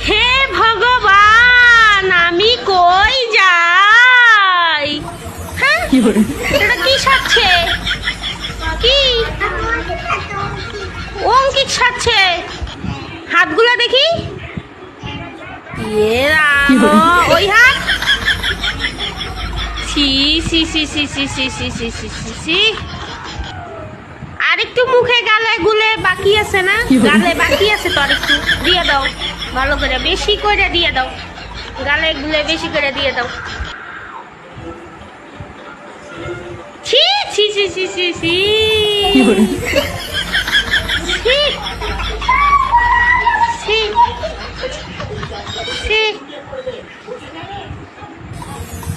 হে ভগবান, আমি কই যাই? হ্যাঁ, এটা কি সাজছে? কি অঙ্কিত সাজছে? হাতগুলো দেখি। এ রাম, ওই হাত। ছি ছি ছি ছি ছি ছি ছি ছি ছি ছি ছি। আর একটু মুখে গালে গুলে বাকি আছে না? গালে বাকি আছে তো, আর একটু দিয়ে দাও, ভালো করে বেশি করে দিয়ে দাও, গালে গুলে বেশি করে দিয়ে দাও। ছি ছি ছি ছি ছি ছি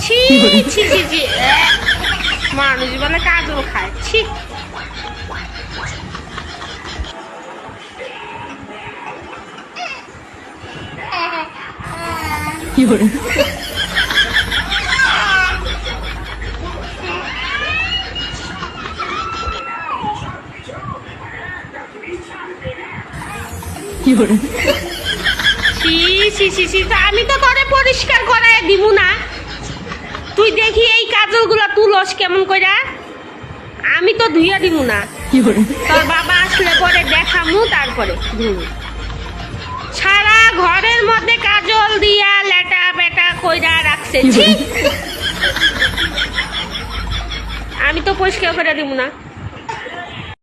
ছি ছি ছি ছি। মানুষ বলে কাজল খায়। ছি। আমি তো তোরে পরিষ্কার করায় দিব না, তুই দেখি এই কাজল গুলা তুলস কেমন কইরা। আমি তো ধুইয়া দিব না, তোর বাবা আসলে পরে দেখামু, তারপরে ধুবো। সারা ঘরের মধ্যে কাজল দিয়া লেটা বেটা কইরা রাখছে। আমি তো পরিষ্কার করে দিব না।